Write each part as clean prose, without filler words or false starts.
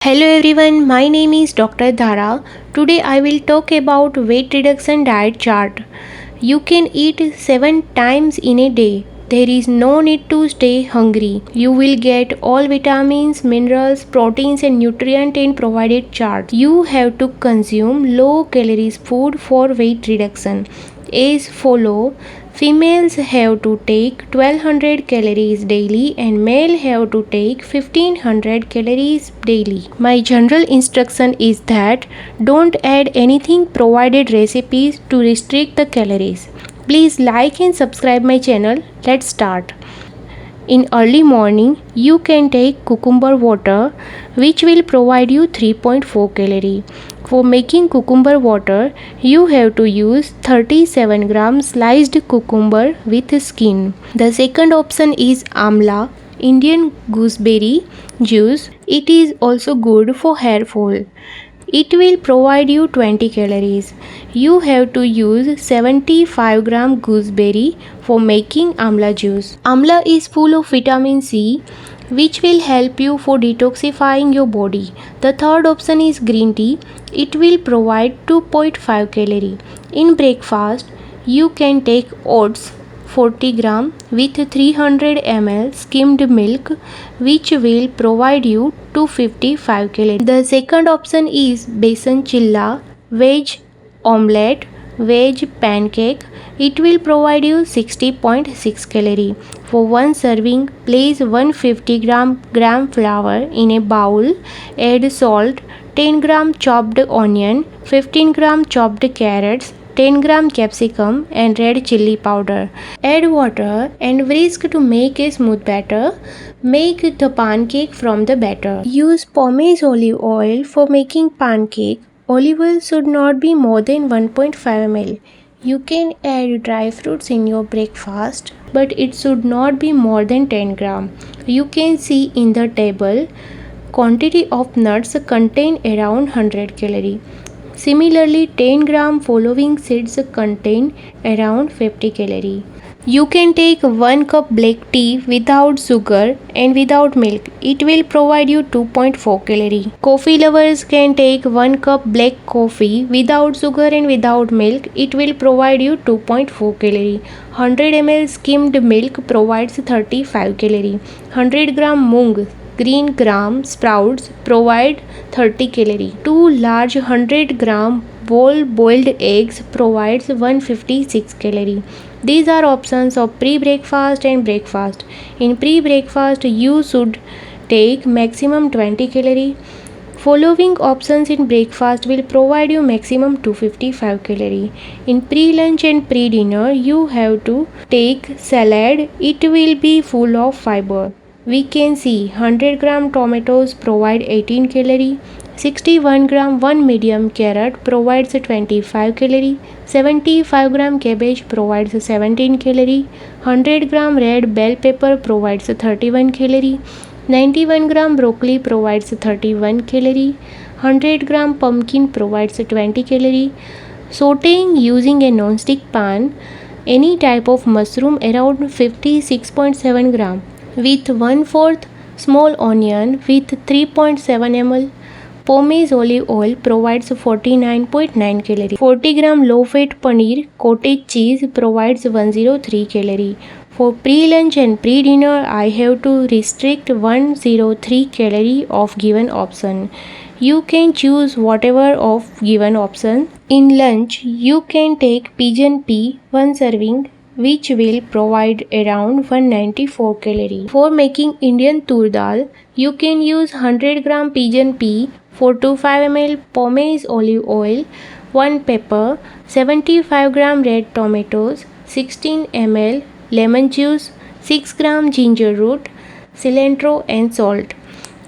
Hello everyone, my name is Dr. Dhara. Today I will talk about weight reduction diet chart. You can eat 7 times in a day. There is no need to stay hungry. You will get all vitamins, minerals, proteins and nutrients in provided chart. You have to consume low calories food for weight reduction. As follow: females have to take 1200 calories daily and male have to take 1500 calories daily. My general instruction is that don't add anything provided recipes to restrict the calories. Please like and subscribe my channel. Let's start. In early morning, you can take cucumber water which will provide you 3.4 calorie. For making cucumber water, you have to use 37 gram sliced cucumber with skin. The second option is amla, Indian gooseberry juice. It is also good for hair fall. It will provide you 20 calories. You have to use 75 gram gooseberry for making amla juice. Amla is full of vitamin C which will help you for detoxifying your body. The third option is green tea. It will provide 2.5 calorie. In breakfast, you can take oats 40 gram with 300 ml skimmed milk which will provide you 255 calories. The second option is besan chilla, veg omelette, veg pancake. It will provide you 60.6 calorie. For one serving, place 150 gram flour in a bowl, add salt, 10 gram chopped onion, 15 gram chopped carrots, 10 gram capsicum and red chili powder. Add water and whisk to make a smooth batter. Make the pancake from the batter. Use pomace olive oil for making pancake. Olive oil should not be more than 1.5 ml. You can add dry fruits in your breakfast, but it should not be more than 10 gram. You can see in the table quantity of nuts contain around 100 calorie. Similarly, 10 gram following seeds contain around 50 calorie. You can take 1 cup black tea without sugar and without milk. It will provide you 2.4 calorie. Coffee lovers can take 1 cup black coffee without sugar and without milk. It will provide you 2.4 calorie. 100 ml skimmed milk provides 35 calorie. 100 gram moong green gram sprouts provide 30 calorie. 2 large 100 gram whole boiled eggs provides 156 calorie. These are options of pre-breakfast and breakfast. In pre-breakfast, you should take maximum 20 calorie. Following options in breakfast will provide you maximum 255 calorie. In pre-lunch and pre-dinner, you have to take salad. It will be full of fiber. We can see 100 gram tomatoes provide 18 calorie, 61 gram 1 medium carrot provides 25 calorie, 75 gram cabbage provides 17 calorie, 100 gram red bell pepper provides 31 calorie, 91 gram broccoli provides 31 calorie, 100 gram pumpkin provides 20 calorie. Sauteing using a non-stick pan any type of mushroom around 56.7 gram with 1/4 small onion with 3.7 ml. Pomace olive oil provides 49.9 calorie. 40 gram low fat paneer cottage cheese provides 103 calorie. For pre-lunch and pre-dinner, I have to restrict 103 calorie of given option. You can choose whatever of given option. In lunch, you can take pigeon pea 1 serving which will provide around 194 calorie. For making Indian tur dal, you can use 100 gram pigeon pea, 425 ml pomace olive oil, 1 pepper, 75 gram red tomatoes, 16 ml lemon juice, 6 gram ginger root, cilantro and salt.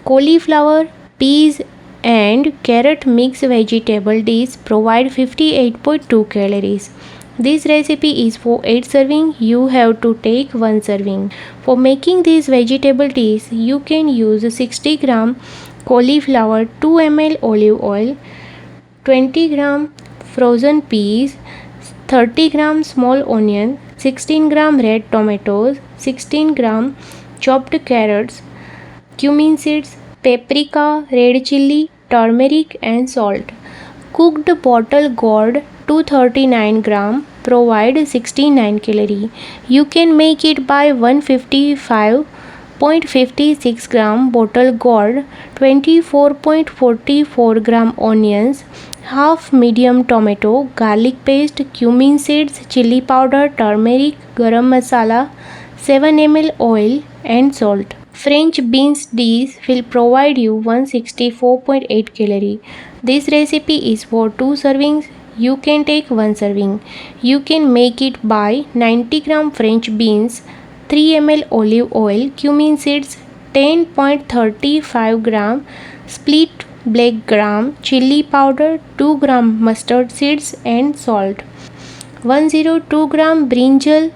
Cauliflower, peas and carrot mixed vegetable dish provide 58.2 calories. This recipe is for 8 serving. You have to take 1 serving. For making this vegetable dish, you can use 60 gram cauliflower, 2 ml olive oil, 20 gram frozen peas, 30 gram small onion, 16 gram red tomatoes, 16 gram chopped carrots, cumin seeds, paprika, red chili, turmeric and salt. Cooked bottle gourd 239 gram provide 69 calorie. You can make it by 155.56 gram bottle gourd, 24.44 gram onions, half medium tomato, garlic paste, cumin seeds, chili powder, turmeric, garam masala, 7 ml oil and salt. French beans dish will provide you 164.8 calorie. This recipe is for 2 servings. You can take 1 serving. You can make it by 90 gram French beans, 3 ml olive oil, cumin seeds, 10.35 gram split black gram chili powder, 2 gram mustard seeds and salt. 102 gram brinjal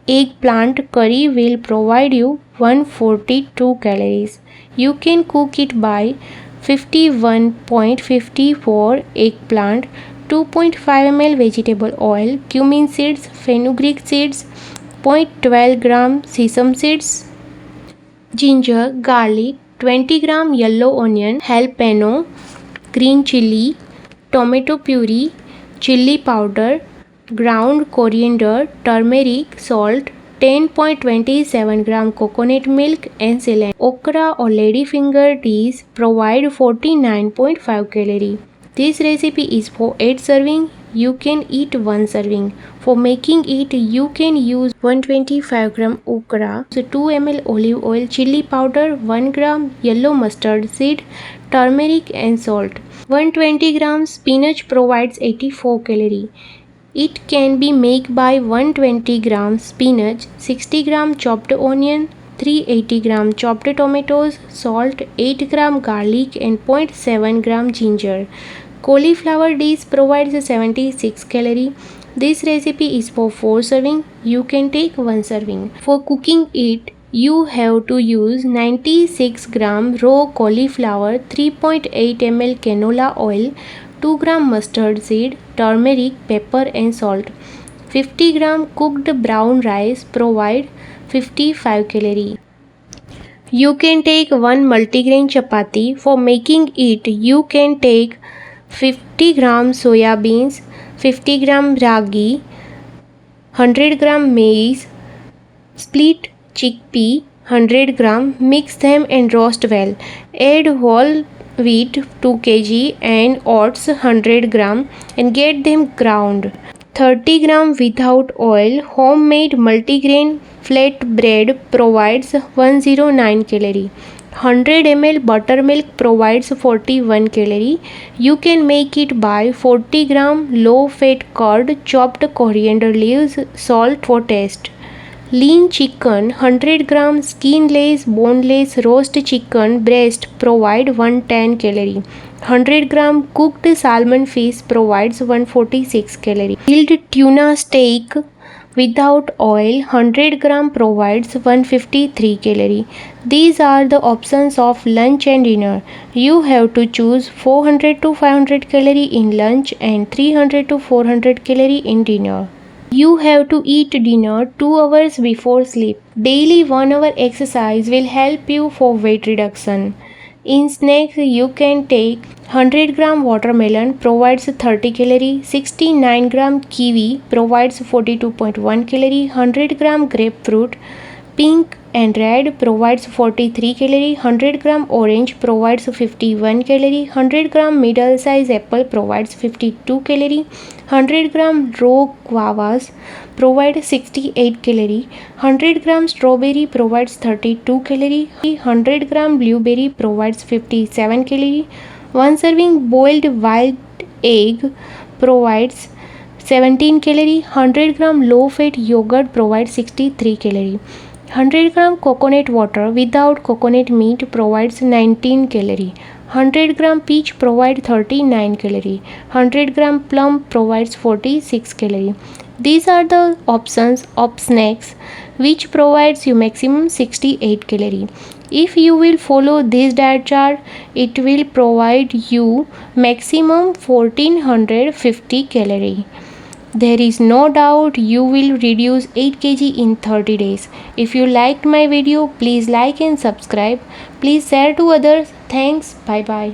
eggplant curry will provide you 142 calories. You can cook it by 51.54 eggplant, 2.5 ml vegetable oil, cumin seeds, fenugreek seeds, 0.12 gram sesame seeds, ginger, garlic, 20 gram yellow onion, jalapeno, green chili, tomato puree, chili powder, ground coriander, turmeric, salt, 10.27 gram coconut milk and cilantro. Okra or ladyfinger dish provide 49.5 calorie. This recipe is for 8 serving. You can eat 1 serving. For making it, you can use 125 gram okra, 2 ml olive oil, chili powder, 1 gram yellow mustard seed, turmeric and salt. 120 gram spinach provides 84 calorie. It can be made by 120 gram spinach, 60 gram chopped onion, 380 gram chopped tomatoes, salt, 8 gram garlic and 0.7 gram ginger. Cauliflower dish provides 76 calorie. This recipe is for 4 serving. You can take 1 serving. For cooking it, you have to use 96 gram raw cauliflower, 3.8 ml canola oil, 2 gram mustard seed, turmeric, pepper and salt. 50 gram cooked brown rice provide 55 calorie. You can take 1 multigrain chapati. For making it, you can take 50 gram soya beans, 50 gram ragi, 100 gram maize, split chickpea, 100 gram, mix them and roast well. Add whole wheat 2 kg and oats 100 gram and get them ground. 30 gram without oil homemade multigrain flat bread provides 109 calorie. 100 ml buttermilk provides 41 calorie. You can make it by 40 gram low fat curd, chopped coriander leaves, salt for taste. Lean chicken 100 gram skinless boneless roast chicken breast provide 110 calorie. 100 gram cooked salmon fish provides 146 calorie. Grilled tuna steak without oil 100 gram provides 153 calorie. These are the options of lunch and dinner. You have to choose 400 to 500 calorie in lunch and 300 to 400 calorie in dinner. You have to eat dinner 2 hours before sleep. Daily 1 hour exercise will help you for weight reduction. In snacks, you can take 100 gram watermelon provides 30 calorie, 69 gram kiwi provides 42.1 calorie, 100 gram grapefruit, pink and red provides 43 calorie, 100 gram orange provides 51 calorie, 100 gram middle size apple provides 52 calorie, 100 gram raw guavas provide 68 calorie, 100 gram strawberry provides 32 calorie, 100 gram blueberry provides 57 calorie, 1 serving boiled white egg provides 17 calorie, 100 gram low fat yogurt provides 63 calorie. 100 gram coconut water without coconut meat provides 19 calorie. 100 gram peach provide 39 calorie. 100 gram plum provides 46 calorie. These are the options of snacks which provides you maximum 68 calorie. If you will follow this diet chart, it will provide you maximum 1450 calorie. There is no doubt you will reduce 8 kg in 30 days. If you liked my video, please like and subscribe. Please share to others. Thanks. Bye bye.